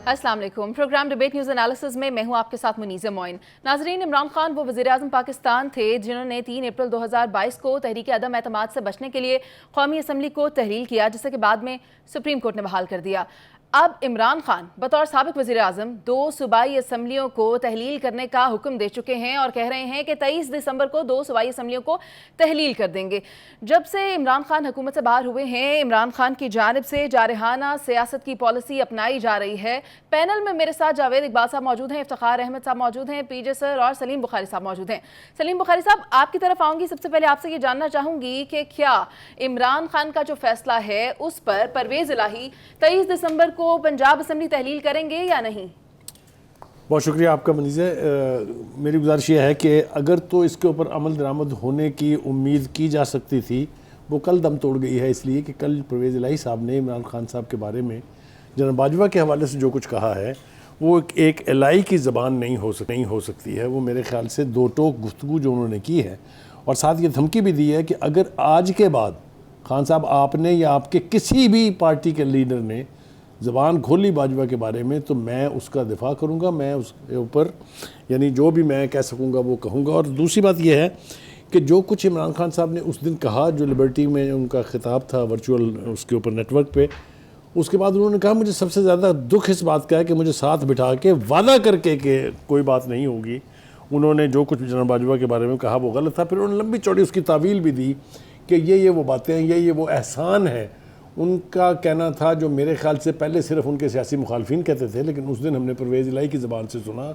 अस्सलाम वालेकुम। Programme debate news analysis में मैं हूं आपके साथ मुनीज़ा मोइन। नाजरीन, इमरान खान वो वज़ीर आज़म पाकिस्तान थे जिन्होंने 3 अप्रैल 2022 को तहरीक अदम एतमाद से बचने के लिए कौमी असम्बली को तहलील किया, जिसे कि बाद में सुप्रीम कोर्ट ने बहाल कर दिया। अब इमरान खान बतौर साबिक वज़ीर आज़म 2 सूबाई असम्बलियों को तहलील करने का हुक्म दे चुके हैं और कह रहे हैं कि 23 दिसंबर को 2 सूबाई असम्बलियों को तहलील कर देंगे। जब से इमरान खान हुकूमत से बाहर हुए हैं, इमरान खान की जानिब से जारहाना सियासत की पॉलिसी अपनाई जा रही है। पैनल में मेरे साथ जावेद इकबाल साहब मौजूद हैं, इफ्तिखार अहमद साहब मौजूद हैं, पीजे सर और सलीम बुखारी साहब मौजूद हैं। सलीम बुखारी साहब, आपकी तरफ आऊंगी। सबसे पहले आपसे ये जानना चाहूंगी कि क्या इमरान खान का जो फैसला है उस पर परवेज इलाही 23 दिसंबर को पंजाब असम्बली तहलील करेंगे या नहीं? बहुत शुक्रिया आपका मनीज़ा। मेरी गुजारिश ये है कि अगर तो इसके ऊपर अमल दरामद होने की उम्मीद की जा सकती थी, वो कल दम तोड़ गई है, इसलिए कि कल परवेज़ इलाही साहब ने इमरान खान साहब के बारे में जनरल बाजवा के हवाले से जो कुछ कहा है वो एक एलाई की ज़बान नहीं हो सकती है। वो मेरे ख़्याल से दो टोक गुफ्तगू जो उन्होंने की है, और साथ ये धमकी भी दी है कि अगर आज के बाद खान साहब आपने या आपके किसी भी पार्टी के लीडर ने ज़बान खोली बाजवा के बारे में तो मैं उसका दिफा करूँगा, मैं उसके ऊपर यानी जो भी मैं कह सकूँगा वो कहूँगा। और दूसरी बात यह है कि जो कुछ इमरान खान साहब ने उस दिन कहा, जो लिबर्टी में उनका खिताब था वर्चुअल उसके ऊपर नेटवर्क पे, उसके बाद उन्होंने कहा मुझे सबसे ज़्यादा दुख इस बात का है कि मुझे साथ बिठा के वादा करके कि कोई बात नहीं होगी। उन्होंने जो कुछ जनरल बाजवा के बारे में कहा वो गलत था। फिर उन्होंने लंबी चौड़ी उसकी तावील भी दी कि ये वो बातें हैं, ये वो एहसान है। उनका कहना था जो मेरे ख्याल से पहले सिर्फ उनके सियासी मुखालफिन कहते थे, लेकिन उस दिन हमने परवेज़ इलाही की ज़बान से सुना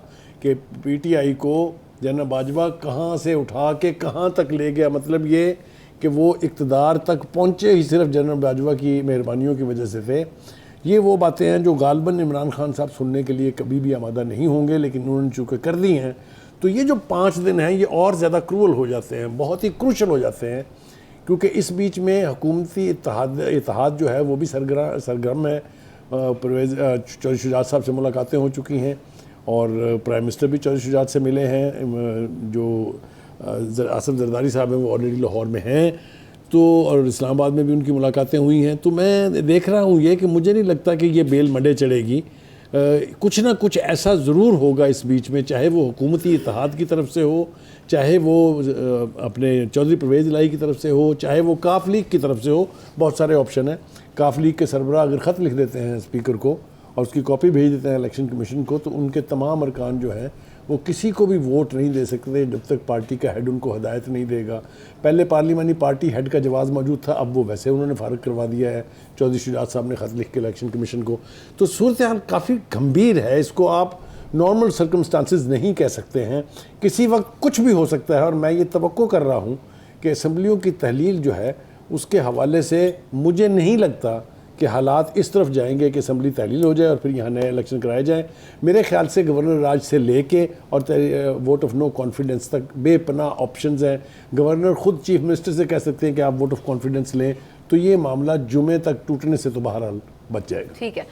कि PTI को जनरल बाजवा कहाँ से उठा के कहाँ तक ले गया। मतलब ये कि वो इक़्तिदार तक पहुँचे ही सिर्फ जनरल बाजवा की मेहरबानियों की वजह से थे। ये वो बातें हैं जो गालबन इमरान खान साहब सुनने के लिए कभी भी आमादा नहीं होंगे, लेकिन उन्होंने चूँकि कर दी हैं तो ये जो 5 दिन हैं ये और ज़्यादा क्रूअल हो जाते हैं, बहुत ही क्रूशल हो जाते हैं, क्योंकि इस बीच में हुकूमती इत्तेहाद जो है वो भी सरगर्म है। परवेज़ चौधरी शुजात साहब से मुलाकातें हो चुकी हैं और प्राइम मिनिस्टर भी चौधरी शुजात से मिले हैं। जो आसिफ जरदारी साहब हैं वो ऑलरेडी लाहौर में हैं, तो और इस्लामाबाद में भी उनकी मुलाकातें हुई हैं। तो मैं देख रहा हूँ ये कि मुझे नहीं लगता कि ये बेल मडे चढ़ेगी। कुछ ना कुछ ऐसा ज़रूर होगा इस बीच में, चाहे वो हुकूमती इत्तेहाद की तरफ से हो, चाहे वो अपने चौधरी परवेज़ इलाही की तरफ से हो, चाहे वो काफ लीग की तरफ से हो। बहुत सारे ऑप्शन हैं। काफ लीग के सरबराह अगर ख़त लिख देते हैं स्पीकर को और उसकी कॉपी भेज देते हैं इलेक्शन कमीशन को, तो उनके तमाम अरकान जो हैं वो किसी को भी वोट नहीं दे सकते जब तक पार्टी का हेड उनको हदायत नहीं देगा। पहले पार्लिमानी पार्टी हेड का जवाज़ मौजूद था, अब वो वैसे उन्होंने फारग करवा दिया है चौधरी शुजात साहब ने ख़त लिख के इलेक्शन कमीशन को। तो सूरत हाल काफ़ी गंभीर है, इसको आप नॉर्मल सर्कमस्टांसिस नहीं कह सकते हैं। किसी वक्त कुछ भी हो सकता है, और मैं ये तवक्को कर रहा हूँ कि असम्बलियों की तहलील जो है उसके हवाले से मुझे नहीं लगता कि हालात इस तरफ जाएंगे कि असम्बली तहलील हो जाए और फिर यहाँ नए इलेक्शन कराए जाएँ। मेरे ख्याल से गवर्नर राज से लेके और वोट ऑफ नो कॉन्फिडेंस तक बेपनाह ऑप्शंस हैं। गवर्नर ख़ुद चीफ मिनिस्टर से कह सकते हैं कि आप वोट ऑफ कॉन्फिडेंस लें, तो ये मामला जुमे तक टूटने से तो बहरहाल बच जाएगा। ठीक है।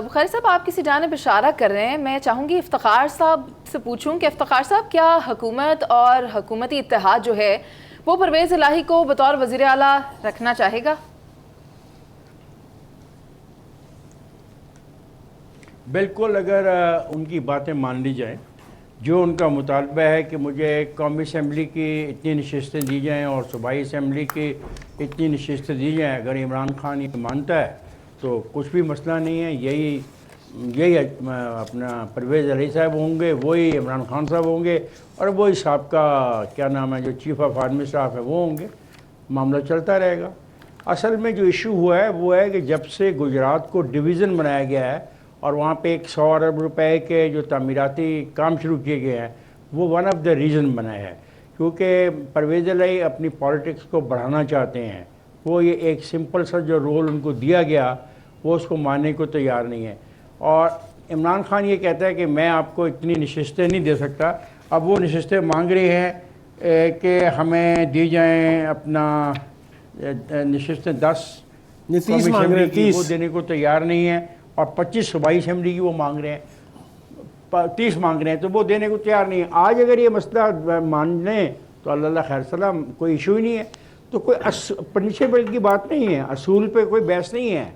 बुखारी साहब, आप किसी जानिब इशारा कर रहे हैं, मैं चाहूँगी इफ्तिखार साहब से पूछूँ कि इफ्तिखार साहब, क्या हुकूमत और हुकूमती इत्तेहाद जो है वो परवेज़ इलाही को बतौर वज़ीर आला रखना चाहेगा? बिल्कुल, अगर उनकी बातें मान ली जाएं, जो उनका मुतालबा है कि मुझे कौमी असम्बली की इतनी नशस्तें दी जाएं और सूबाई असम्बली की इतनी नशस्तें दी जाएं, अगर इमरान खान ये मानता है तो कुछ भी मसला नहीं है। यही अपना परवेज़ इलाही साहब होंगे, वही इमरान खान साहब होंगे और वही साहब का क्या नाम है जो चीफ ऑफ आर्मी स्टाफ है वो होंगे। मामला चलता रहेगा। असल में जो इशू हुआ है वो है कि जब से गुजरात को डिवीज़न बनाया गया है और वहाँ पे 100 अरब रुपए के जो तामीराती काम शुरू किए गए हैं, वो वन ऑफ द रीज़न बनाया है, क्योंकि परवेज़ इलाही अपनी पॉलिटिक्स को बढ़ाना चाहते हैं। वो ये एक सिंपल सा जो रोल उनको दिया गया वो उसको मानने को तैयार नहीं है। और इमरान खान ये कहता है कि मैं आपको इतनी नशस्तें नहीं दे सकता। अब वो नशस्तें मांग रहे हैं कि हमें दी जाएँ अपना नशस्तें 30 मांग रहे हैं, वो देने को तैयार नहीं है, और 25 सूबाई असम्बली की वो मांग रहे हैं, 30 मांग रहे हैं, तो वो देने को तैयार नहीं है। आज अगर ये मसला मान लें तो अल्लाह खैर सलाम, कोई इशू ही नहीं है। तो कोई प्रिंसिपल की बात नहीं है, असूल पे कोई बहस नहीं है।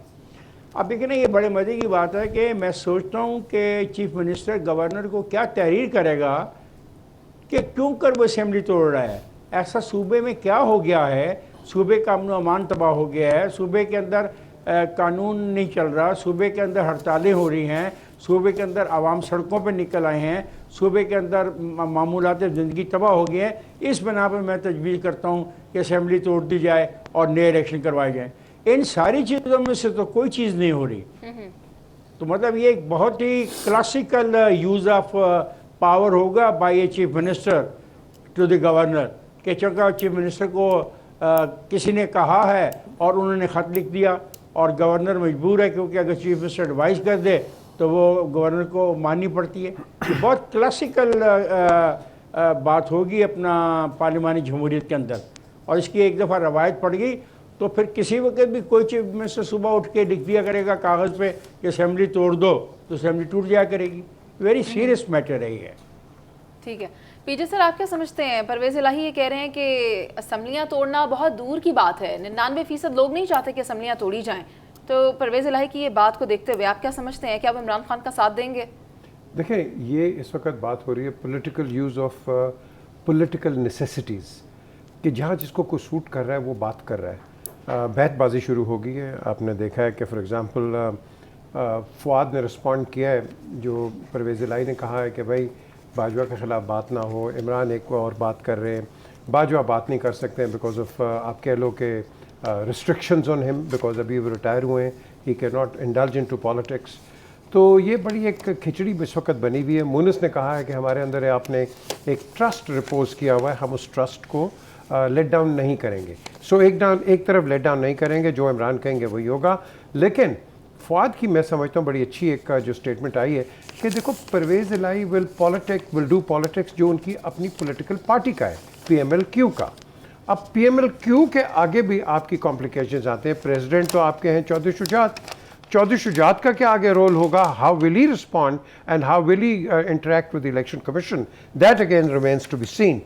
अब देखिए ना, ये बड़े मज़े की बात है कि मैं सोचता हूँ कि चीफ मिनिस्टर गवर्नर को क्या तहरीर करेगा कि क्यों कर वो असेंबली तोड़ रहा है। ऐसा सूबे में क्या हो गया है, सूबे का अमन अमान तबाह हो गया है, सूबे के अंदर कानून नहीं चल रहा, सूबे के अंदर हड़तालें हो रही हैं, सूबे के अंदर आवाम सड़कों पर निकल आए हैं, सूबे के अंदर मामूलात ज़िंदगी तबाह हो गई है। इस बिना पर मैं तजवीज़ करता हूँ कि असेंबली तोड़ दी जाए और नए इलेक्शन करवाए जाएँ। इन सारी चीज़ों में से तो कोई चीज़ नहीं हो रही। तो मतलब ये एक बहुत ही क्लासिकल यूज़ ऑफ पावर होगा by a chief minister to the governor, कि चूँकि चीफ मिनिस्टर को किसी ने कहा है और उन्होंने ख़त लिख दिया और गवर्नर मजबूर है, क्योंकि अगर चीफ मिनिस्टर एडवाइस कर दे तो वो गवर्नर को माननी पड़ती है। ये बहुत क्लासिकल बात होगी अपना पार्लिमानी जमहूरियत के अंदर, और इसकी एक दफ़ा रवायत पड़ गई तो फिर किसी वक्त भी कोई चीफ मिनिस्टर सुबह उठ के लिख दिया करेगा कागज़ पे कि असेंबली तोड़ दो, तो असेंबली टूट जाया करेगी। वेरी सीरियस मैटर है ये। ठीक है पीजे सर, आप क्या समझते हैं? परवेज़ इलाही ये कह रहे हैं कि असेंबलियाँ तोड़ना बहुत दूर की बात है, 99% लोग नहीं चाहते कि असेंबलियाँ तोड़ी जाएं। तो परवेज़ इलाही की ये बात को देखते हुए आप क्या समझते हैं, क्या आप इमरान खान का साथ देंगे? देखें, ये इस वक्त बात हो रही है political use of political necessities, कि जहाँ जिसको कोई सूट कर रहा है वो बात कर रहा है। बहसबाजी शुरू हो गई है। आपने देखा है कि फॉर एग्ज़ाम्पल फ़ुआद ने रिस्पॉन्ड किया है, जो परवेज़ इलाही ने कहा है कि भाई बाजवा के ख़िलाफ़ बात ना हो, इमरान एक को और बात कर रहे हैं, बाजवा बात नहीं कर सकते हैं बिकॉज ऑफ आप कह लो कि रिस्ट्रिक्शंस ऑन हिम, बिकॉज अभी वो रिटायर हुए हैं, he can not indulge into politics. तो ये बड़ी एक खिचड़ी इस वक्त बनी हुई है। मुनिस ने कहा है कि हमारे अंदर आपने एक ट्रस्ट रिपोज किया हुआ है, हम उस ट्रस्ट को लेट डाउन नहीं करेंगे। सो एक तरफ लेट डाउन नहीं करेंगे, जो इमरान कहेंगे वही होगा। लेकिन फ़ुआद की मैं समझता हूँ बड़ी अच्छी एक जो स्टेटमेंट आई है कि देखो, परवेज़ इलाही विल डू पॉलिटिक्स जो उनकी अपनी पॉलिटिकल पार्टी का है, PMLQ का। अब PMLQ के आगे भी आपकी कॉम्प्लिकेशंस आते हैं। प्रेसिडेंट तो आपके हैं चौधरी शुजात का क्या आगे रोल होगा, how will he respond and how will he interact with the election commission, that again remains to be seen.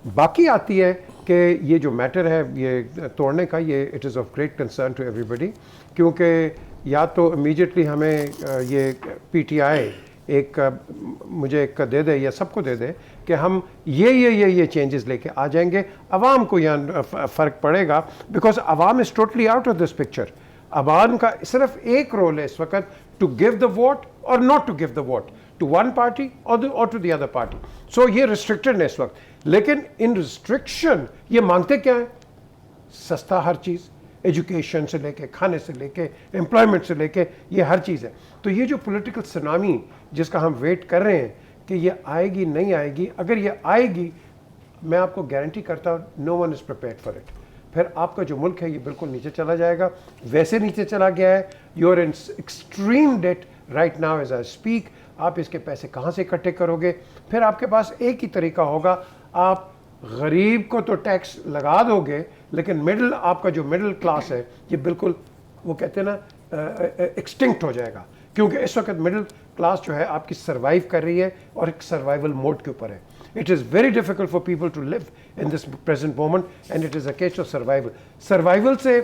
बाकी आती है कि ये जो मैटर है ये तोड़ने का, ये it is of great concern to everybody, क्योंकि या तो इमीडिएटली हमें ये PTI मुझे एक दे दे या सबको दे दे कि हम ये चेंजेस लेके आ जाएंगे, आवाम को यहाँ फ़र्क पड़ेगा, बिकॉज आवाम is totally out of this picture. आवाम का सिर्फ एक रोल है इस वक्त, टू गिव द वोट और not to give the vote to one party और to the other party. So ये रिस्ट्रिक्टेड है इस वक्त। लेकिन इन रिस्ट्रिक्शन ये मांगते क्या है? सस्ता हर चीज़, एजुकेशन से लेके, खाने से लेके, एम्प्लॉयमेंट से लेके, ये हर चीज़ है। तो ये जो पॉलिटिकल सुनामी जिसका हम वेट कर रहे हैं कि ये आएगी नहीं आएगी, अगर ये आएगी मैं आपको गारंटी करता हूँ no one is prepared for it. फिर आपका जो मुल्क है ये बिल्कुल नीचे चला जाएगा, वैसे नीचे चला गया है। You are in extreme debt right now as I speak. आप इसके पैसे कहाँ से इकट्ठे करोगे? फिर आपके पास एक ही तरीका होगा, आप गरीब को तो टैक्स लगा दोगे, लेकिन आपका जो मिडिल क्लास है ये बिल्कुल, वो कहते हैं ना, एक्सटिंक्ट हो जाएगा, क्योंकि इस वक्त मिडिल क्लास जो है आपकी सर्वाइव कर रही है और एक सर्वाइवल मोड के ऊपर है। It is very difficult for people to live in this present moment and it is a case of survival से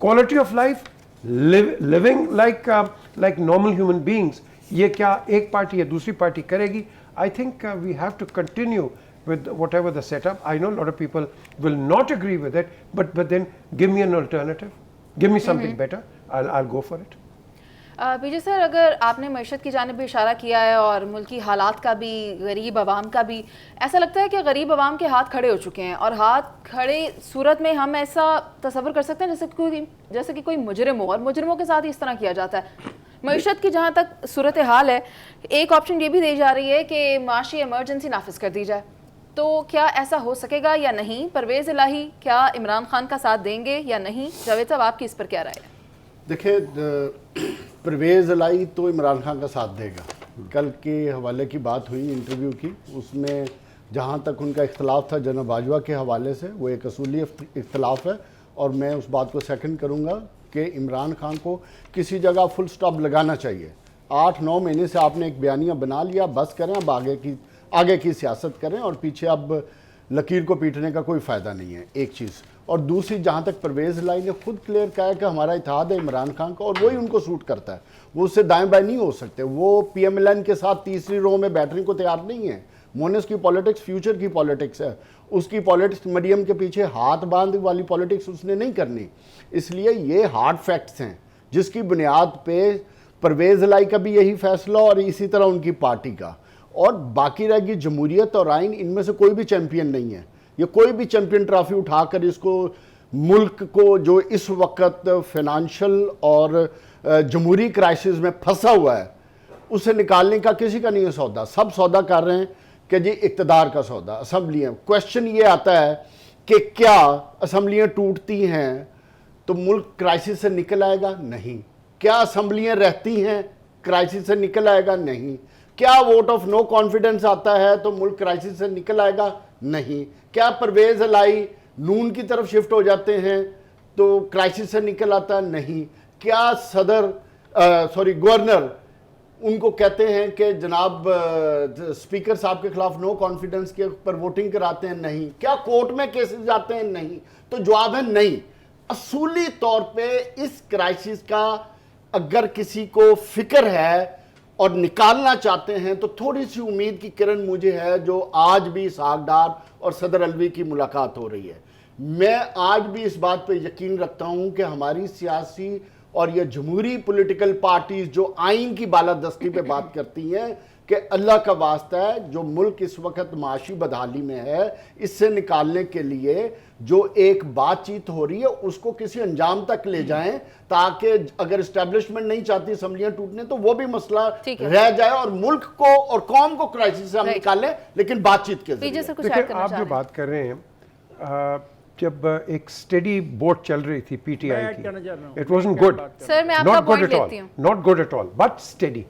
quality of life, living like normal human beings, ये क्या एक पार्टी या दूसरी पार्टी करेगी? I think we have to continue with whatever the setup. I know a lot of people will not agree with it, but then give me an alternative, give me something better, I'll go for it. PJ sir, अगर आपने मईशत की जानिब भी इशारा किया है और मुल्की हालात का भी, गरीब आवाम का भी, ऐसा लगता है कि गरीब आवाम के हाथ खड़े हो चुके हैं, और हाथ खड़े सूरत में हम ऐसा तस्वर कर सकते हैं जैसे कि कोई मुजरिम हो, और मुजरिमों के साथ ही इस तरह किया जाता है। मईशत की जहाँ तक सूरत हाल है, एक ऑप्शन ये भी दी जा रही है कि माशी इमरजेंसी नाफिज कर दी जाए, तो क्या ऐसा हो सकेगा या नहीं? परवेज़ इलाही क्या इमरान खान का साथ देंगे या नहीं? जावेद साहब, आपकी इस पर क्या राय है? देखिए, परवेज़ इलाही तो इमरान खान का साथ देगा। कल के हवाले की बात हुई इंटरव्यू की, उसमें जहाँ तक उनका इख्तलाफ था जनाब बाजवा के हवाले से, वो एक असूली इख्तलाफ है, और मैं उस बात को सेकंड करूँगा कि इमरान खान को किसी जगह फुल स्टॉप लगाना चाहिए। 8-9 महीने से आपने एक बयानिया बना लिया, बस करें, अब आगे की सियासत करें, और पीछे अब लकीर को पीटने का कोई फ़ायदा नहीं है, एक चीज़। और दूसरी, जहाँ तक परवेज़ लाई ने खुद क्लियर कहा है कि हमारा इत्तेहाद है इमरान खान का और वही उनको सूट करता है, वो उससे दाएं बाएं नहीं हो सकते। वो PMLN के साथ तीसरी रो में बैठने को तैयार नहीं है। मोनेस की पॉलिटिक्स फ्यूचर की पॉलिटिक्स है, उसकी पॉलिटिक्स मरियम के पीछे हाथ बांध वाली पॉलिटिक्स उसने नहीं करनी। इसलिए ये हार्ड फैक्ट्स हैं जिसकी बुनियाद पे परवेज़ लाई का भी यही फैसला और इसी तरह उनकी पार्टी का। और बाकी रहेगी जमहूरियत और आइन, इनमें से कोई भी चैंपियन नहीं है। ये कोई भी चैंपियन ट्रॉफी उठाकर इसको मुल्क को जो इस वक्त फाइनेंशियल और जमहूरी क्राइसिस में फंसा हुआ है उसे निकालने का किसी का नहीं है सौदा। सब सौदा कर रहे हैं कि जी इक़्तिदार का सौदा, असम्बलियाँ। क्वेश्चन ये आता है कि क्या असम्बलियाँ टूटती हैं तो मुल्क क्राइसिस से निकल आएगा? नहीं। क्या असम्बलियाँ रहती हैं क्राइसिस से निकल आएगा? नहीं। क्या वोट ऑफ नो कॉन्फिडेंस आता है तो मुल्क क्राइसिस से निकल आएगा? नहीं। क्या परवेज़ लाई नून की तरफ शिफ्ट हो जाते हैं तो क्राइसिस से निकल आता? नहीं। क्या गवर्नर उनको कहते हैं कि जनाब स्पीकर साहब के खिलाफ नो कॉन्फिडेंस के ऊपर वोटिंग कराते हैं? नहीं। क्या कोर्ट में केसेस जाते हैं? नहीं। तो जवाब है नहीं। असूली तौर पे इस क्राइसिस का अगर किसी को फिक्र है और निकालना चाहते हैं तो थोड़ी सी उम्मीद की किरण मुझे है, जो आज भी इसहाक डार और सदर अलवी की मुलाकात हो रही है। मैं आज भी इस बात पे यकीन रखता हूं कि हमारी सियासी और ये जमहूरी पॉलिटिकल पार्टीज जो आइन की बालादस्ती पे बात करती हैं कि अल्लाह का वास्ता है, जो मुल्क इस वक्त माशी बदहाली में है, इससे निकालने के लिए जो एक बातचीत हो रही है उसको किसी अंजाम तक ले जाएं, ताकि अगर इस्टेब्लिशमेंट नहीं चाहती असम्बलियां टूटने तो वो भी मसला रह जाए और मुल्क को और कौम को क्राइसिस से हम निकालें, लेकिन बातचीत के जरिए। देखिए, आप जो बात कर रहे हैं, जब एक स्टेडी बोट चल रही थी पीटीआई की, इट वाजंट गुड, सर मैं आपका पॉइंट लेती हूं, not good at all, but steady.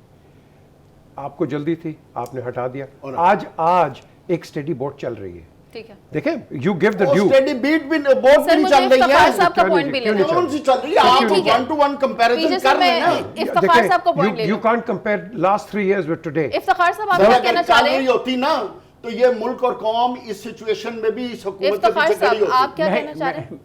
आपको जल्दी थी, आपने हटा दिया, और आज एक स्टेडी बोट चल रही है। ठीक है, देखें, यू गिव द ड्यू। स्टेडी बीट भी बोट भी चल रही है, साहब का पॉइंट भी लेना, कौन सी चल रही है? आप वन टू वन कंपैरिजन कर रहे हैं ना। इफ्तिखार साहब का पॉइंट ले, you can't compare last 3 years with today. Iftikhar Sahab आप क्या कहना चाह रहे हैं? होती ना तो ये मुल्क और कौम इस सिचुएशन में भी इस हुकूमत के इफ्तिखार पीछे खड़ी साहब होती। आप क्या कहना चाह रहे हैं?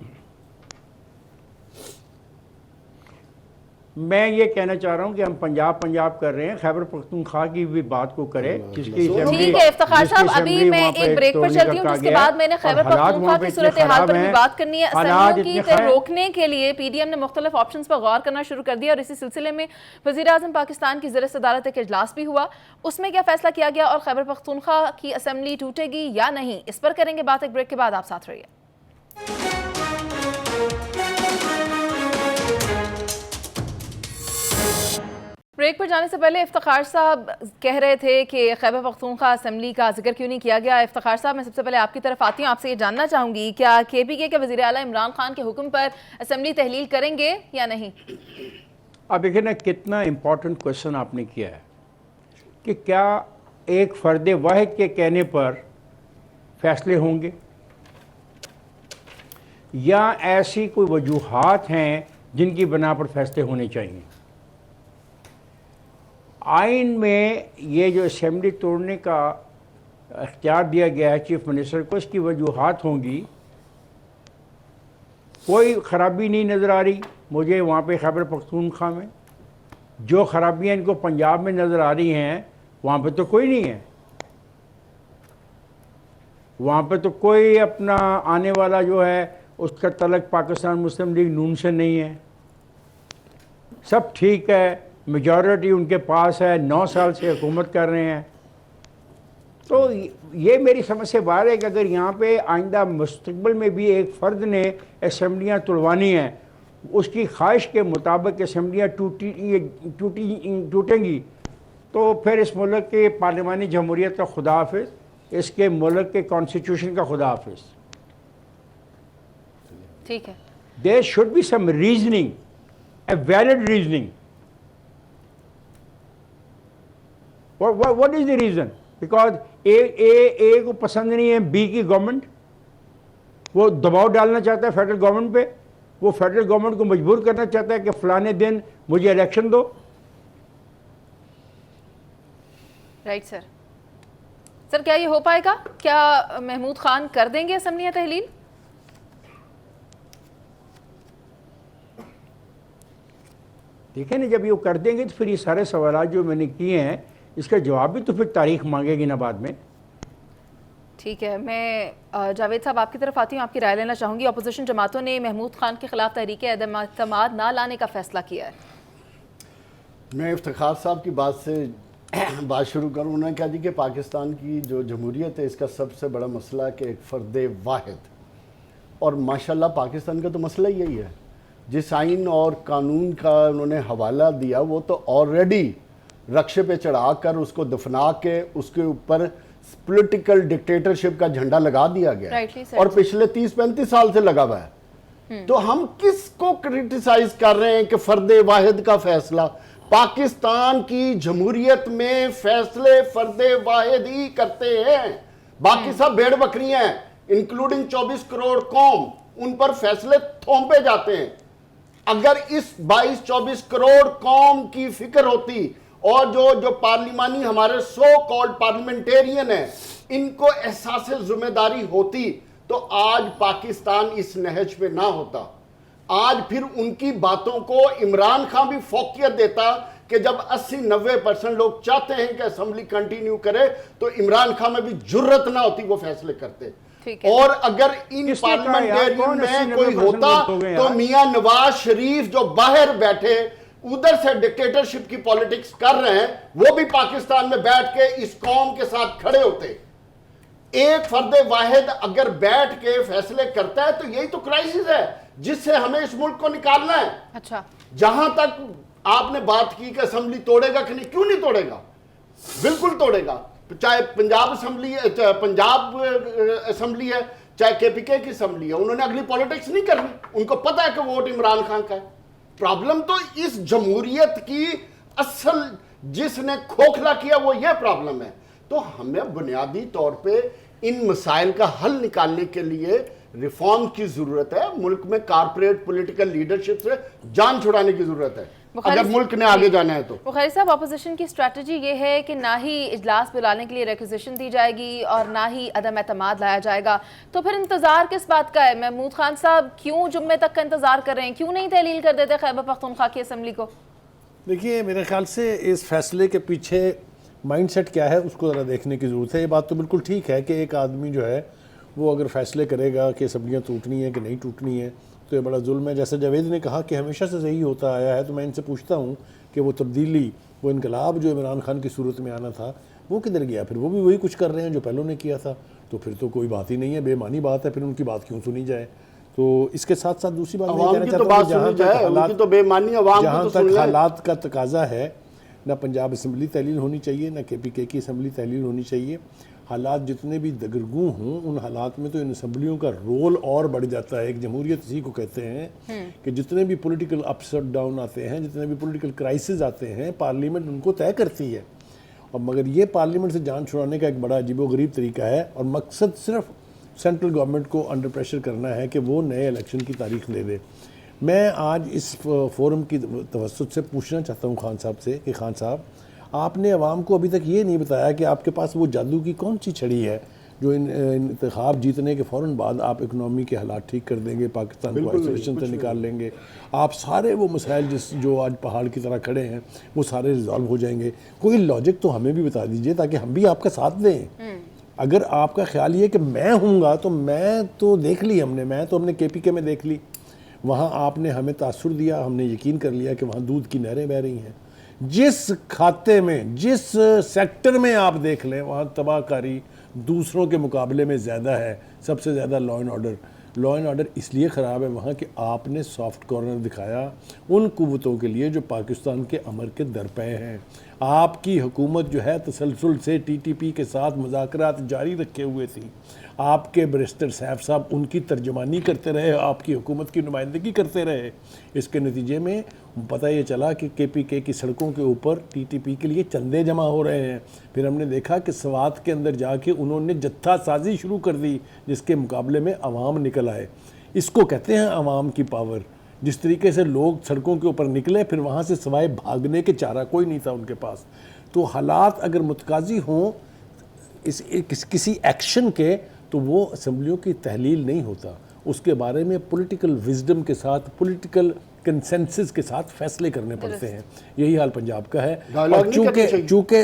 मैं ये कहना चाह रहा हूँ कि हम पंजाब कर रहे हैं, खैबर पख्तूनख्वा की भी बात को करें जिसकी ठीक है इफ्तिखार साहब, अभी मैं एक ब्रेक पर चलती हूँ, जिसके बाद मैंने खैबर पख्तूनख्वा की सूरत हाल पर भी बात करनी है। असमियों की रोकने के लिए पीडीएम ने मुख्तलिफ ऑप्शंस पर गौर करना शुरू कर दिया और इसी सिलसिले में वज़ीर-ए-आज़म पाकिस्तान की ज़र सदारत एक इजलास भी हुआ। उसमें क्या फैसला किया गया और खैबर पख्तूनख्वा की असम्बली टूटेगी या नहीं, इस पर करेंगे बात एक ब्रेक के बाद। आप साथ रहिए। ब्रेक पर जाने से पहले इफ्तिखार साहब कह रहे थे कि खैबर पख्तूनख्वा असम्बली का जिक्र क्यों नहीं किया गया। इफ्तिखार साहब, मैं सबसे पहले आपकी तरफ आती हूँ, आपसे ये जानना चाहूँगी, क्या KPK के वज़ीर आला इमरान खान के हुक्म पर असम्बली तहलील करेंगे या नहीं? अब देखिए ना, कितना इम्पोर्टेंट क्वेश्चन आपने किया है कि क्या एक फ़र्द वाहिद के कहने पर फैसले होंगे या ऐसी कोई वजूहात हैं जिनकी बना पर फैसले होने चाहिए। आइन में ये जो असेंबली तोड़ने का इख्तियार दिया गया है चीफ मिनिस्टर को, इसकी वजूहात होंगी। कोई ख़राबी नहीं नज़र आ रही मुझे वहाँ पे खैबर पख्तूनख्वा में। जो ख़राबियाँ इनको पंजाब में नज़र आ रही हैं वहाँ पे तो कोई नहीं है। वहाँ पे तो कोई अपना आने वाला जो है उसका तलक पाकिस्तान मुस्लिम लीग नून से नहीं है। सब ठीक है, मेजॉरिटी उनके पास है, 9 साल से हुकूमत कर रहे हैं। तो ये मेरी समझ से बाहर है कि अगर यहाँ पे आइंदा मुस्तकबिल में भी एक फ़र्द ने असम्बलियाँ तुड़वानी हैं, उसकी ख्वाहिश के मुताबिक असम्बलियाँ टूटेंगी तो फिर इस मुल्क के पार्लिमानी जमहूरियत का खुदा हाफिज़, इसके मुल्क के कॉन्स्टिट्यूशन का खुदा हाफिज़। ठीक है, there should be some reasoning, a valid reasoning. What is the reason? Because A को पसंद नहीं है बी की गवर्नमेंट, वो दबाव डालना चाहता है फेडरल गवर्नमेंट पे, वो फेडरल गवर्नमेंट को मजबूर करना चाहता है कि फलाने दिन मुझे इलेक्शन दो। Right sir. सर क्या ये हो पाएगा? क्या महमूद खान कर देंगे असम्बली तहलील? ठीक है ना, जब ये कर देंगे तो फिर ये सारे सवाल जो मैंने किए हैं इसका जवाब भी तो फिर तारीख मांगेगी ना बाद में। ठीक है, मैं जावेद साहब आपकी तरफ आती हूँ, आपकी राय लेना चाहूँगी। अपोजिशन जमातों ने महमूद खान के खिलाफ तहरीक अदम एतमाद ना लाने का फैसला किया है। मैं इफ्तिखार साहब की बात से बात शुरू करूँ। उन्होंने कहा जी कि पाकिस्तान की जो जमहूरियत है इसका सबसे बड़ा मसला है कि एक फ़र्द वाहिद, और माशाल्लाह पाकिस्तान का तो मसला यही है। जिस आइन और कानून का उन्होंने हवाला दिया वो तो ऑलरेडी रक्शे पे चढ़ा कर उसको दफना के उसके ऊपर पॉलिटिकल डिक्टेटरशिप का झंडा लगा दिया गया है और पिछले 30-35 साल से लगा हुआ है। तो हम किसको क्रिटिसाइज कर रहे हैं कि फ़र्द वाहिद का फैसला? पाकिस्तान की जमहूरियत में फैसले फ़र्द वाहिद ही करते हैं, बाकी सब भेड़ बकरियां हैं, इंक्लूडिंग 24 करोड़ कौम, उन पर फैसले थोपे जाते हैं। अगर इस 22-24 करोड़ कौम की फिक्र होती और जो पार्लिमानी हमारे सो कॉल्ड पार्लियामेंटेरियन है इनको एहसास जिम्मेदारी होती तो आज पाकिस्तान इस नहज पे ना होता। आज फिर उनकी बातों को इमरान खान भी फौकियत देता कि जब 80-90% लोग चाहते हैं कि असेंबली कंटिन्यू करे तो इमरान खान में भी जुर्रत ना होती, वो फैसले करते। और अगर इन पार्लियामेंटेरियन में कोई होता तो मियां नवाज शरीफ जो बाहर बैठे उधर से डिक्टेटरशिप की पॉलिटिक्स कर रहे हैं वो भी पाकिस्तान में बैठ के इस कौम के साथ खड़े होते। एक फर्द वाहिद अगर बैठ के फैसले करता है तो यही तो क्राइसिस है जिससे हमें इस मुल्क को निकालना है। अच्छा, जहां तक आपने बात की कि असेंबली तोड़ेगा कि नहीं, क्यों नहीं तोड़ेगा? बिल्कुल तोड़ेगा। चाहे पंजाब असेंबली है, चाहे पंजाब असेंबली है, चाहे केपीके की असेंबली है, उन्होंने अगली पॉलिटिक्स नहीं करनी। उनको पता है कि वोट इमरान खान का है। प्रॉब्लम तो इस जमहूरियत की असल जिसने खोखला किया वो ये प्रॉब्लम है। तो हमें बुनियादी तौर पे इन मसाइल का हल निकालने के लिए रिफॉर्म की जरूरत है। मुल्क में कारपोरेट पॉलिटिकल लीडरशिप से जान छुड़ाने की जरूरत है अगर मुल्क ने आगे जाना है तो। बुखारी साहब, अपोजिशन की स्ट्रेटजी ये है कि ना ही इजलास बुलाने के लिए रिक्वेजिशन दी जाएगी और ना ही अदम एतमाद लाया जाएगा, तो फिर इंतजार किस बात का है? महमूद खान साहब क्यों जुम्मे तक का इंतजार कर रहे हैं? क्यों नहीं तहलील कर देते खैबर पख्तूनख्वा की असेंबली को? देखिए, मेरे ख्याल से इस फैसले के पीछे माइंडसेट क्या है उसको ज़रा देखने की ज़रूरत है। ये बात तो बिल्कुल ठीक है कि एक आदमी जो है वो अगर फैसले करेगा कि असम्बलियाँ टूटनी है कि नहीं टूटनी है तो ये बड़ा जुल्म है। जैसे जावेद ने कहा कि हमेशा से सही होता आया है, तो मैं इनसे पूछता हूँ कि वो तब्दीली, वो इनकलाब जो इमरान खान की सूरत में आना था वो किधर गया? फिर वो भी वही कुछ कर रहे हैं जो पहलों ने किया था, तो फिर तो कोई बात ही नहीं है, बेमानी बात है, फिर उनकी बात क्यों सुनी जाए? तो इसके साथ साथ दूसरी बात मैं कहना चाहता हूँ, जहाँ तक हालात का तकाजा है, ना पंजाब असम्बली तहलील होनी चाहिए ना केपीके की असम्बली तहलील होनी चाहिए। हालात जितने भी दगरगू हों उन हालात में तो इन असम्बलियों का रोल और बढ़ जाता है। एक जमहूरियत इसी को कहते हैं कि जितने भी पॉलिटिकल अप्स और डाउन आते हैं, जितने भी पॉलिटिकल क्राइसिस आते हैं, पार्लियामेंट उनको तय करती है। और मगर ये पार्लियामेंट से जान छुड़ाने का एक बड़ा अजीबोगरीब तरीका है और मकसद सिर्फ सेंट्रल गवर्नमेंट को अंडर प्रेशर करना है कि वो नए इलेक्शन की तारीख दे दे। मैं आज इस फोरम की तवज्जुह से पूछना चाहता हूँ खान साहब से कि खान साहब, आपने अवाम को अभी तक ये नहीं बताया कि आपके पास वो जादू की कौन सी छड़ी है जो इंतखाब जीतने के फ़ौरन बाद आप इकनॉमी के हालात ठीक कर देंगे, पाकिस्तान को आइसोलेशन से निकाल लेंगे, आप सारे वो मसाइल जो आज पहाड़ की तरह खड़े हैं वो सारे रिजॉल्व हो जाएंगे। कोई लॉजिक तो हमें भी बता दीजिए ताकि हम भी आपका साथ दें। अगर आपका ख्याल ये कि मैं हूँगा तो मैं तो देख ली हमने केपीके में देख ली, वहाँ आपने हमें तासुर दिया, हमने यकीन कर लिया कि वहाँ दूध की नहरें बह रही हैं। जिस खाते में, जिस सेक्टर में आप देख लें वहाँ तबाहकारी दूसरों के मुकाबले में ज़्यादा है। सबसे ज़्यादा लॉ एंड ऑर्डर इसलिए ख़राब है वहाँ कि आपने सॉफ्ट कॉर्नर दिखाया उन कुव्वतों के लिए जो पाकिस्तान के अमर के दरपे हैं। आपकी हुकूमत जो है तसलसल से टीटीपी के साथ मुज़ाकरात जारी रखे हुए थी। आपके बैरिस्टर सैफ साहब उनकी तर्जमानी करते रहे, आपकी हुकूमत की नुमाइंदगी करते रहे। इसके नतीजे में पता ये चला कि केपीके की सड़कों के ऊपर टीटीपी के लिए चंदे जमा हो रहे हैं। फिर हमने देखा कि स्वात के अंदर जाके उन्होंने जत्था साजी शुरू कर दी जिसके मुकाबले में अवाम निकल आए। इसको कहते हैं अवाम की पावर। जिस तरीके से लोग सड़कों के ऊपर निकले फिर वहाँ से सवाए भागने के चारा कोई नहीं था उनके पास। तो हालात अगर मुतकाजी हों, किसी एक्शन के, तो वो असम्बलियों की तहलील नहीं होता, उसके बारे में पॉलिटिकल विजडम के साथ, पॉलिटिकल कंसेंसस के साथ फैसले करने पड़ते हैं। यही हाल पंजाब का है। Dialogue और नहीं करनी चाहिए। चूंकि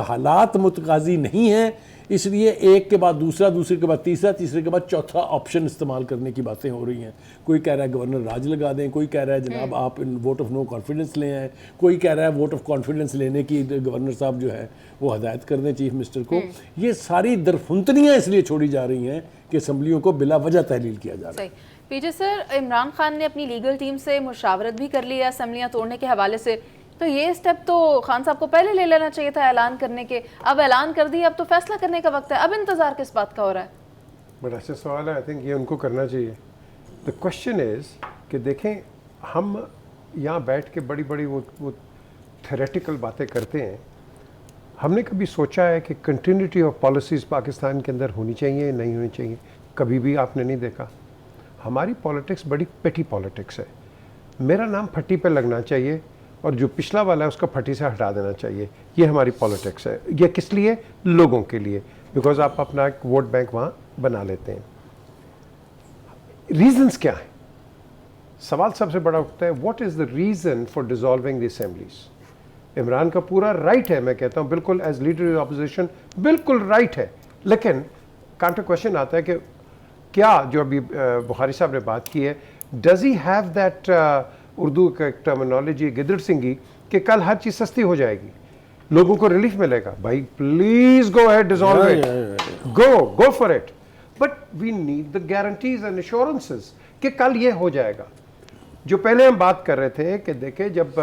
हालात मुतकाजी नहीं हैं, इसलिए एक के बाद दूसरा, दूसरे के बाद तीसरा, तीसरे के बाद चौथा ऑप्शन इस्तेमाल करने की बातें हो रही हैं। कोई कह रहा है गवर्नर राज लगा दें, कोई कह रहा है जनाब आप वोट ऑफ नो कॉन्फिडेंस ले आएँ, कोई कह रहा है वोट ऑफ कॉन्फिडेंस लेने की गवर्नर साहब जो है वो हदायत कर दें चीफ मिनिस्टर को। ये सारी दरफुंतनियाँ इसलिए छोड़ी जा रही हैं कि असम्बलियों को बिला वजह तहलील किया जा रहा है। सही। पीजे सर, इमरान खान ने अपनी लीगल टीम से मुशावरत भी कर ली है असम्बलियाँ तोड़ने के हवाले से, तो ये स्टेप तो खान साहब को पहले ले लेना चाहिए था ऐलान करने के। अब ऐलान कर दिया, अब तो फैसला करने का वक्त है, अब इंतजार किस बात का हो रहा है? बड़ा अच्छा सवाल है। आई थिंक ये उनको करना चाहिए। द क्वेश्चन इज़ कि देखें, हम यहाँ बैठ के बड़ी बड़ी वो थेरेटिकल बातें करते हैं। हमने कभी सोचा है कि कंटिन्यूटी ऑफ पॉलिसीज़ पाकिस्तान के अंदर होनी चाहिए, नहीं होनी चाहिए? कभी भी आपने नहीं देखा। हमारी पॉलिटिक्स बड़ी पेटी पॉलिटिक्स है। मेरा नाम फट्टी पे लगना चाहिए और जो पिछला वाला है उसको फट्टी से हटा देना चाहिए। ये हमारी पॉलिटिक्स है। ये किस लिए? लोगों के लिए, बिकॉज आप अपना एक वोट बैंक वहाँ बना लेते हैं। रीजंस क्या है? सवाल सबसे बड़ा उठता है, what is the reason for dissolving the assemblies? Imran का पूरा राइट है, मैं कहता हूँ बिल्कुल, एज लीडर ऑफ अपोजिशन बिल्कुल राइट है। लेकिन काउंटर क्वेश्चन आता है कि क्या जो अभी बुखारी साहब ने बात की है, does he have that Urdu का टर्मिनोलॉजी गिदड़ सिंगी कि कल हर चीज़ सस्ती हो जाएगी, लोगों को रिलीफ मिलेगा? भाई please go ahead, dissolve it, go for it, but we need the guarantees and assurances कि कल ये हो जाएगा। जो पहले हम बात कर रहे थे कि देखें, जब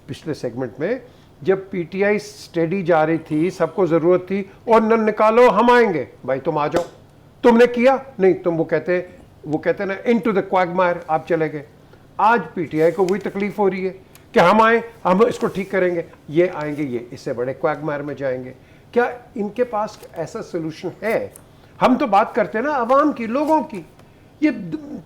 पिछले सेगमेंट में जब पीटीआई स्टेडी जा रही थी, सबको ज़रूरत थी और न निकालो हम आएंगे, भाई तुम आ जाओ। तुमने किया नहीं, तुम वो कहते ना इनटू द क्वैगमायर आप चले गए। आज पीटीआई को वही तकलीफ हो रही है कि हम आए, हम इसको ठीक करेंगे, ये आएंगे, ये इससे बड़े क्वैगमायर में जाएंगे। क्या इनके पास ऐसा सोल्यूशन है? हम तो बात करते हैं ना अवाम की, लोगों की। ये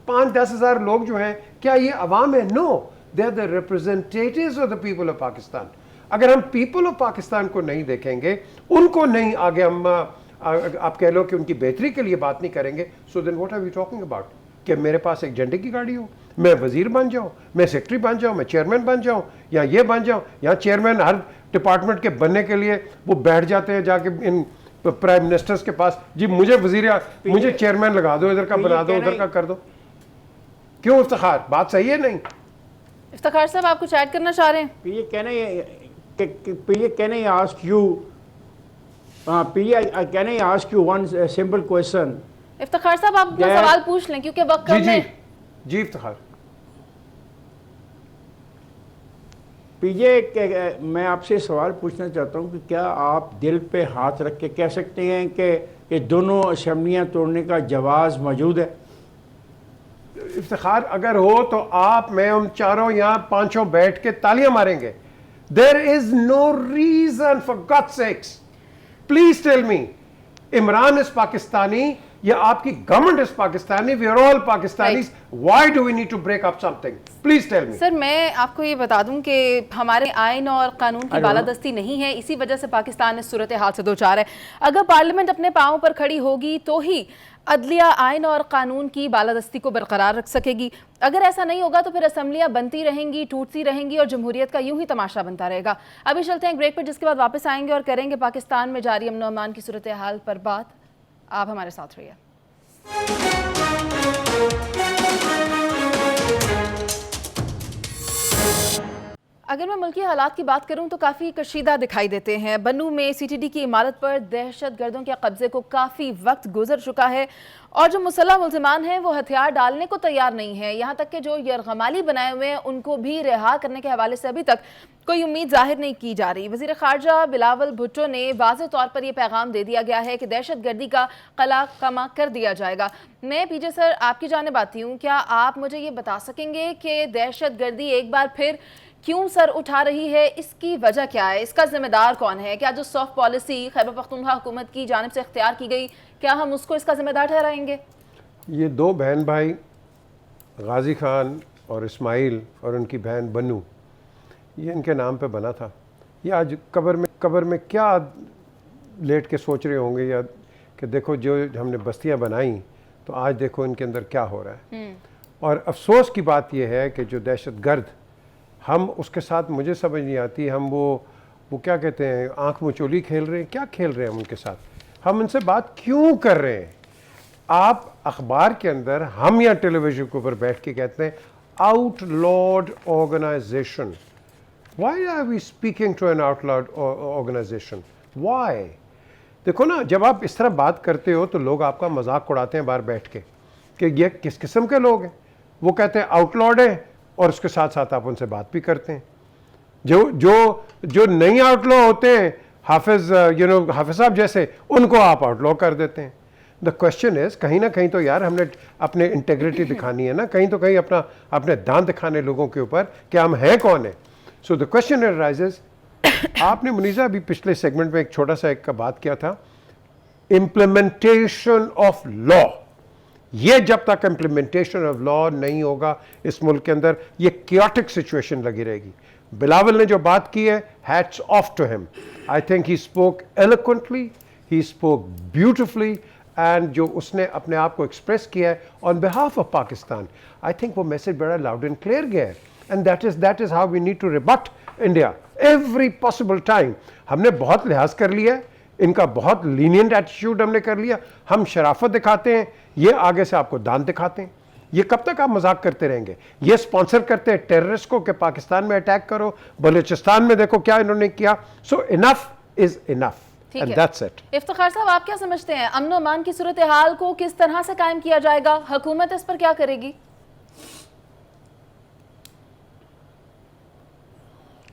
5-10 हज़ार लोग जो हैं, क्या ये अवाम है? No, they are the representatives of the people of Pakistan. अगर हम पीपल ऑफ पाकिस्तान को नहीं देखेंगे, उनको नहीं आगे हम आप कह लो कि उनकी बेहतरी के लिए बात नहीं करेंगे, so then what are we talking about? कि मेरे पास एक झंडे की गाड़ी हो, मैं वजीर बन जाऊं, मैं सेक्रेटरी बन जाऊं, मैं चेयरमैन बन जाऊं, या ये बन जाऊं, या चेयरमैन हर डिपार्टमेंट के बनने के लिए वो बैठ जाते हैं जाके इन प्राइम मिनिस्टर्स के पास, जी मुझे मुझे चेयरमैन लगा दो, इधर का बना दो, उधर का कर दो। क्यों इफ्तिखार? बात सही है नहीं? इफ्तिखार साहब, आप कुछ ऐड करना चाह रहे हैं? Can I ask you one simple question? Iftikhar Sahab, आप अपना सवाल पूछ लें क्योंकि वक्त कम है। जी इफ्तिखार। पीजे, मैं आपसे सवाल पूछना चाहता हूँ कि क्या आप दिल पे हाथ रख के कह सकते हैं कि दोनों असेंबलियाँ तोड़ने का जवाज़ मौजूद है? इफ्तिखार अगर हो तो आप, मैं, हम चारों यहाँ पांचों बैठ के तालियां मारेंगे। There is no reason, for God sake please tell me, Imran is Pakistani या आपकी government is Pakistani, we are all Pakistanis, why do we need to break up something? Please tell me. Sir, मैं आपको ये बता दूं कि हमारे आइन और कानून की बालादस्ती नहीं है, इसी वजह से पाकिस्तान इस सूरत हाल से दो चार है। अगर पार्लियामेंट अपने पांव पर खड़ी होगी तो ही अदलिया आइन और कानून की बालादस्ती को बरकरार रख सकेगी। अगर ऐसा नहीं होगा तो फिर असम्बलियां बनती रहेंगी, टूटती रहेंगी और जमहूरियत का यूं ही तमाशा बनता रहेगा। अभी चलते हैं ब्रेक पर, जिसके बाद वापस आएंगे और करेंगे पाकिस्तान में जारी अमन अमान की सूरत हाल पर बात। आप हमारे साथ रहिए। अगर मैं मुल्की हालात की बात करूं तो काफ़ी कशीदा दिखाई देते हैं। बन्नू में सीटीडी की इमारत पर दहशतगर्दों के कब्जे को काफ़ी वक्त गुजर चुका है और जो मुसल्लह मुल्ज़िमान हैं वो हथियार डालने को तैयार नहीं है। यहाँ तक कि जो यरगमाली बनाए हुए हैं उनको भी रिहा करने के हवाले से अभी तक कोई उम्मीद जाहिर नहीं की जा रही। वज़ीर ख़ारजा बिलावल भुट्टो ने वाज़ेह तौर पर यह पैगाम दे दिया गया है कि दहशतगर्दी का कमा कर दिया जाएगा। मैं पीजे सर आपकी जानिब आती हूँ, क्या आप मुझे ये बता सकेंगे कि दहशतगर्दी एक बार फिर क्यों सर उठा रही है? इसकी वजह क्या है? इसका जिम्मेदार कौन है? क्या जो सॉफ्ट पॉलिसी खैबर पख्तूनख्वा हुकूमत की जानिब से इख्तियार की गई, क्या हम उसको इसका जिम्मेदार ठहराएंगे? ये दो बहन भाई गाजी खान और इस्माइल और उनकी बहन बन्नू, ये इनके नाम पे बना था। ये आज कब्र में क्या लेट के सोच रहे होंगे, या कि देखो जो हमने बस्तियां बनाई तो आज देखो इनके अंदर क्या हो रहा है। और अफसोस की बात यह है कि जो दहशतगर्द, हम उसके साथ मुझे समझ नहीं आती, हम वो क्या कहते हैं, आंख मुचोली खेल रहे हैं, क्या खेल रहे हैं हम उनके साथ, हम उनसे बात क्यों कर रहे हैं। आप अखबार के अंदर, हम या टेलीविजन के ऊपर बैठ के कहते हैं outlawed organisation. Why are we speaking to an outlawed organisation, why? देखो ना, जब आप इस तरह बात करते हो तो लोग आपका मजाक उड़ाते हैं बाहर बैठ के कि ये किस किस्म के लोग हैं। वो कहते हैं आउटलॉड है और उसके साथ साथ आप उनसे बात भी करते हैं। जो नहीं आउटलॉ होते हैं, हाफिज हाफिज साहब जैसे, उनको आप आउटलॉ कर देते हैं। द क्वेश्चन इज, कहीं ना कहीं तो यार हमने अपने इंटेग्रिटी दिखानी है ना, कहीं तो कहीं अपने दांत दिखाने लोगों के ऊपर कि हम हैं कौन है। सो द क्वेश्चन राइजेस, आपने मुनीजा अभी पिछले सेगमेंट में एक छोटा सा एक बात किया था, इम्प्लीमेंटेशन ऑफ लॉ। ये जब तक इम्प्लीमेंटेशन ऑफ लॉ नहीं होगा इस मुल्क के अंदर, ये क्योटिक सिचुएशन लगी रहेगी। बिलावल ने जो बात की है, hats off to him. I think he spoke eloquently, he spoke beautifully, and जो उसने अपने आप को एक्सप्रेस किया है on behalf of Pakistan, I think वो मैसेज बड़ा लाउड एंड क्लियर गया है। And that is how we need to rebut India every possible time. हमने बहुत लिहाज कर लिया है, इनका बहुत लीनियंट एटीट्यूड हमने कर लिया, हम शराफत दिखाते हैं, ये आगे से आपको दांत दिखाते हैं। ये कब तक आप मजाक करते रहेंगे? ये स्पॉन्सर करते हैं टेररिस्ट को कि पाकिस्तान में अटैक करो, बलूचिस्तान में देखो क्या इन्होंने किया। So enough is enough, and that's it. Iftikhar Sahab, आप क्या समझते हैं, अमन और अमान की सूरत हाल को किस तरह से कायम किया जाएगा? हुकूमत इस पर क्या करेगी?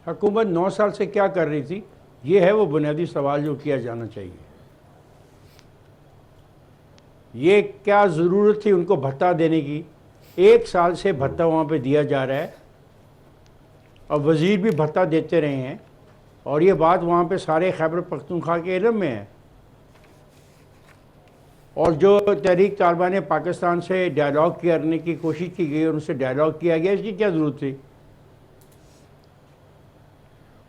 हुकूमत 9 साल से क्या कर रही थी, ये है वो बुनियादी सवाल जो किया जाना चाहिए। ये क्या ज़रूरत थी उनको भत्ता देने की? 1 साल से भत्ता वहाँ पे दिया जा रहा है और वज़ीर भी भत्ता देते रहे हैं, और ये बात वहाँ पे सारे खैबर पख्तूनख्वा के इल्म में है। और जो तहरीक तालिबान पाकिस्तान से डायलॉग करने की कोशिश की गई और उनसे डायलॉग किया गया, इसकी क्या ज़रूरत थी?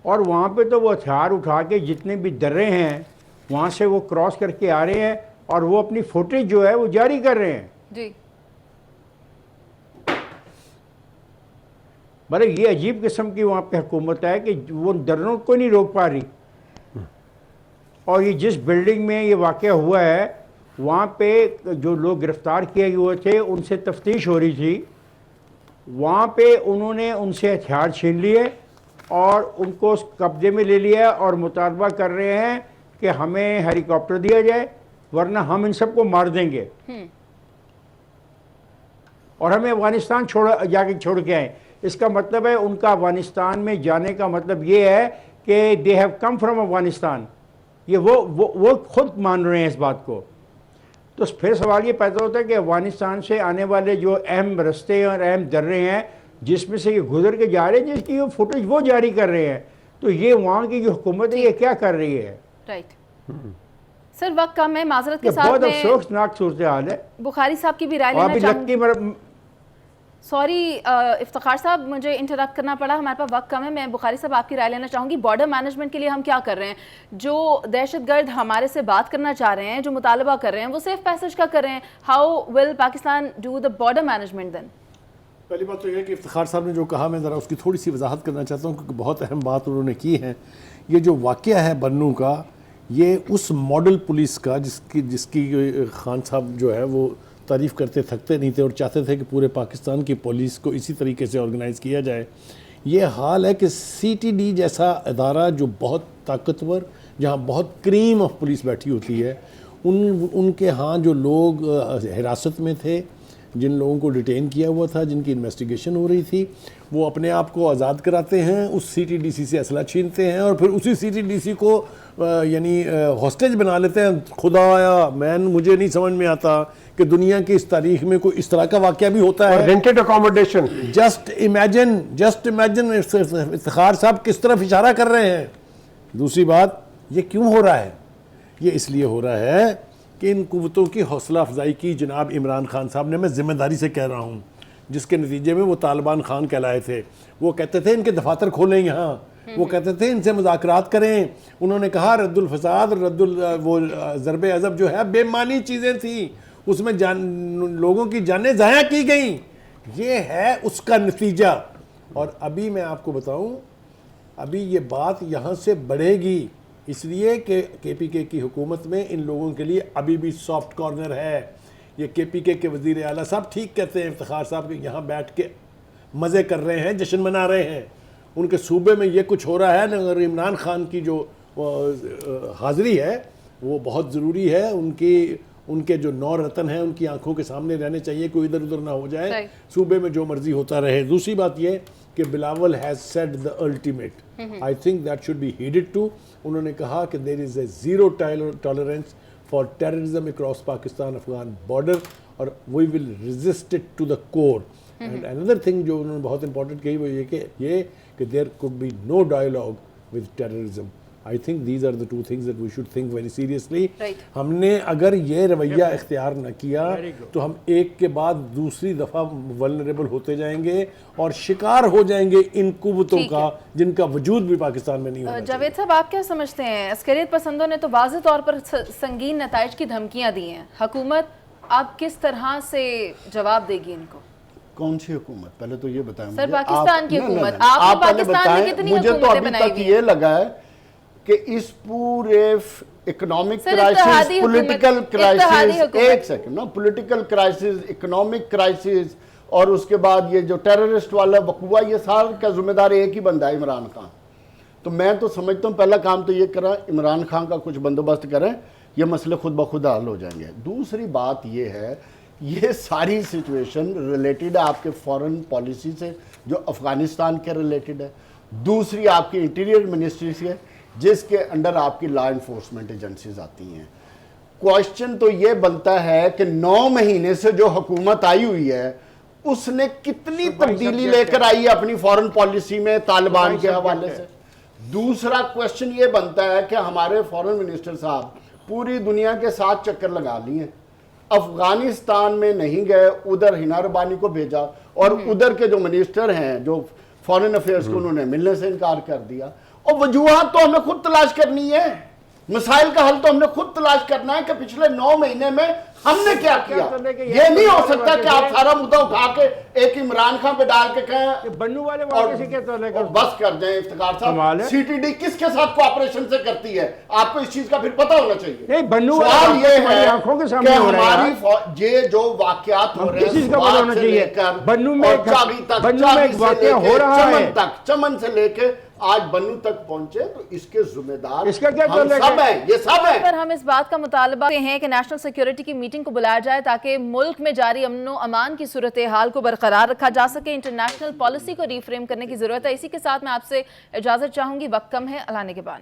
और वहाँ पे तो वो हथियार उठा के जितने भी दर्रे हैं वहाँ से वो क्रॉस करके आ रहे हैं और वो अपनी फुटेज जो है वो जारी कर रहे हैं जी। मतलब ये अजीब किस्म की वहाँ पे हुकूमत है कि वो दर्रों को नहीं रोक पा रही। और ये जिस बिल्डिंग में ये वाक़या हुआ है वहाँ पे जो लोग गिरफ्तार किए हुए थे उनसे तफ्तीश हो रही थी, वहाँ पे उन्होंने उनसे हथियार छीन लिए और उनको कब्जे में ले लिया और मुतालबा कर रहे हैं कि हमें हेलीकॉप्टर दिया जाए वरना हम इन सबको मार देंगे और हमें अफगानिस्तान जाके छोड़ के आए। इसका मतलब है उनका अफगानिस्तान में जाने का मतलब ये है कि they have come from Afghanistan. ये वो खुद मान रहे हैं इस बात को। तो फिर सवाल ये पैदा होता है कि अफगानिस्तान से आने वाले जो अहम रास्ते और अहम दर्रे हैं जिसमें से ये गुजर के जा रहे हैं, जिसकी वो फुटेज वो जारी कर रहे हैं, तो ये वहाँ की जो हुकूमत है ये क्या कर रही है? राइट सर, वक्त कम है, माजरत के साथ बहुत अफसोसनाक सूरत हाल है। बुखारी साहब की भी राय लेना चाहूँगी। सॉरी इफ्तिखार साहब, मुझे इंटरप्ट करना पड़ा, हमारे पास वक्त कम है। मैं बुखारी साहब आपकी राय लेना चाहूँगी। बॉर्डर मैनेजमेंट के लिए हम क्या कर रहे हैं? जो दहशतगर्द हमारे से बात करना चाह रहे हैं, जो मुतालबा कर रहे हैं, वो सेफ पैसेज का कर रहे हैं। How will Pakistan do the border management then? पहली बात तो यह है कि इफ्तिखार साहब ने जो कहा, मैं ज़रा उसकी थोड़ी सी वजाहत करना चाहता हूँ क्योंकि बहुत अहम बात उन्होंने की है। ये जो वाक़या है बन्नू का, ये उस मॉडल पुलिस का जिसकी खान साहब जो है वो तारीफ़ करते थकते नहीं थे और चाहते थे कि पूरे पाकिस्तान की पुलिस को इसी तरीके से ऑर्गेनाइज़ किया जाए। ये हाल है कि CTD जैसा अदारा जो बहुत ताकतवर, जहाँ बहुत क्रीम ऑफ पुलिस बैठी होती है, उनके यहाँ जो लोग हिरासत में थे, जिन लोगों को डिटेन किया हुआ था, जिनकी इन्वेस्टिगेशन हो रही थी, वो अपने आप को आज़ाद कराते हैं, उस CTDC से असला छीनते हैं और फिर उसी CTDC को यानी हॉस्टेज बना लेते हैं। खुदाया मुझे नहीं समझ में आता कि दुनिया की इस तारीख में कोई इस तरह का वाक़या भी होता है। Rented accommodation, just imagine Iftikhar साहब किस तरफ इशारा कर रहे हैं। दूसरी बात, ये क्यों हो रहा है? ये इसलिए हो रहा है कि इन कुव्वतों की हौसला अफजाई की जनाब इमरान खान साहब ने, मैं ज़िम्मेदारी से कह रहा हूँ, जिसके नतीजे में वो तालिबान खान कहलाए थे। वो कहते थे इनके दफातर खोलें यहाँ, वो कहते थे इनसे मुज़ाकरात करें। उन्होंने कहा रद्दुल फसाद, वो ज़रबे अज़ब जो है बेमानी चीज़ें थी, उसमें लोगों की जानें ज़ाया की गई। ये है उसका नतीजा। और अभी मैं आपको बताऊं, अभी ये बात यहाँ से बढ़ेगी, इसलिए कि KPK की हुकूमत में इन लोगों के लिए अभी भी सॉफ्ट कॉर्नर है। ये KPK के वज़ीर आला साहब ठीक कहते हैं, इफ्तिखार साहब, के यहाँ बैठ के मज़े कर रहे हैं, जश्न मना रहे हैं। उनके सूबे में ये कुछ हो रहा है ना, इमरान खान की जो हाज़िरी है वो बहुत ज़रूरी है। उनके जो 9 रतन हैं उनकी आंखों के सामने रहने चाहिए, कोई इधर उधर ना हो जाए, सूबे में जो मर्जी होता रहे। दूसरी बात ये कि Bilawal has said the ultimate, I think that should be heeded too. उन्होंने कहा कि there is a zero tolerance for terrorism across Pakistan Afghan border, और we will resist it to the core. And another thing जो उन्होंने बहुत इंपॉर्टेंट कही वो ये कि there could be no dialogue with terrorism. I think these are the 2 things that we should think very seriously. हमने अगर ये रवैया इख्तियार न किया तो हम एक के बाद दूसरी दफ़ा वल्नरेबल होते जाएंगे और शिकार हो जाएंगे इन कुव्वतों का, जिनका वजूद भी पाकिस्तान में नहीं होना चाहिए। जावेद साहब, आप क्या समझते हैं? अस्करियत पसंदों ने तो वाज़ेह तौर पर संगीन नताइज की धमकियां दी हैं, हुकूमत आप किस तरह से जवाब देगी इनको? कौन सी हुकूमत? पहले तो ये बताएं सर, मुझे। पाकिस्तान की नहीं, नहीं, हुकूमत। नहीं, आपने आप पहले पाकिस्तान में बताएं। कितनी मुझे तो हुकूमतें अभी बनाई तक हुई ये लगा है कि इस पूरे इकोनॉमिक सर, क्राइसिस, इत्तेहादी पॉलिटिकल हुकूमत, क्राइसिस, हुकूमत। एक सेकंड ना, पॉलिटिकल क्राइसिस, इकोनॉमिक क्राइसिस, और उसके बाद ये जो टेररिस्ट वाला वकूआ, ये सारा का जिम्मेदार एक ही बंदा है, इमरान खान। तो मैं तो समझता हूँ पहला काम तो ये करें, इमरान खान का कुछ बंदोबस्त करें, ये मसले खुद ब खुद हल हो जाएंगे। दूसरी बात ये है, ये सारी सिचुएशन रिलेटेड है आपके फॉरेन पॉलिसी से, जो अफगानिस्तान के रिलेटेड है। दूसरी आपकी इंटीरियर मिनिस्ट्री से, जिसके अंडर आपकी लॉ इन्फोर्समेंट एजेंसीज आती हैं। क्वेश्चन तो ये बनता है कि 9 महीने से जो हुकूमत आई हुई है उसने कितनी तब्दीली लेकर आई है अपनी फॉरेन पॉलिसी में तालिबान के हवाले से। दूसरा क्वेश्चन ये बनता है कि हमारे फॉरेन मिनिस्टर साहब पूरी दुनिया के 7 चक्कर लगा लिए, अफगानिस्तान में नहीं गए, उधर हिना रबानी को भेजा, और उधर के जो मिनिस्टर हैं जो फॉरेन अफेयर्स को, उन्होंने मिलने से इनकार कर दिया। और वजूहात तो हमें खुद तलाश करनी है, मसाइल का हल तो हमने खुद तलाश करना है कि पिछले 9 महीने में हमने क्या किया। ये नहीं हो सकता कि आप सारा मुद्दा उठा के एक इमरान खान पे डाल के कहें बन्नू वाले वाक़े से क्या ताल्लुक है? बस कर जाए। इफ्तिखार साहब, CTD किसके साथ कोऑपरेशन से करती है, आपको इस चीज का फिर पता होना चाहिए। नहीं, बन्नू सवाल ये है आंखों के कि सामने हो रहा है हमारी ये जो वाकयात हो रहे हैं, चीज का पता होना चाहिए। बन्नू में एक वाकया हो रहा है, चमन से लेके आज बन्नू तक पहुंचे, तो इसके जिम्मेदार इसका क्या हम सब हैं, ये सब हैं। पर हम इस बात का मुतालबा हैं कि नेशनल सिक्योरिटी की मीटिंग को बुलाया जाए ताकि मुल्क में जारी अमनो अमान की सूरत हाल को बरकरार रखा जा सके। इंटरनेशनल पॉलिसी को रीफ्रेम करने की जरूरत है। इसी के साथ मैं आपसे इजाजत चाहूंगी, वक्त कम है, अलाने के बाद।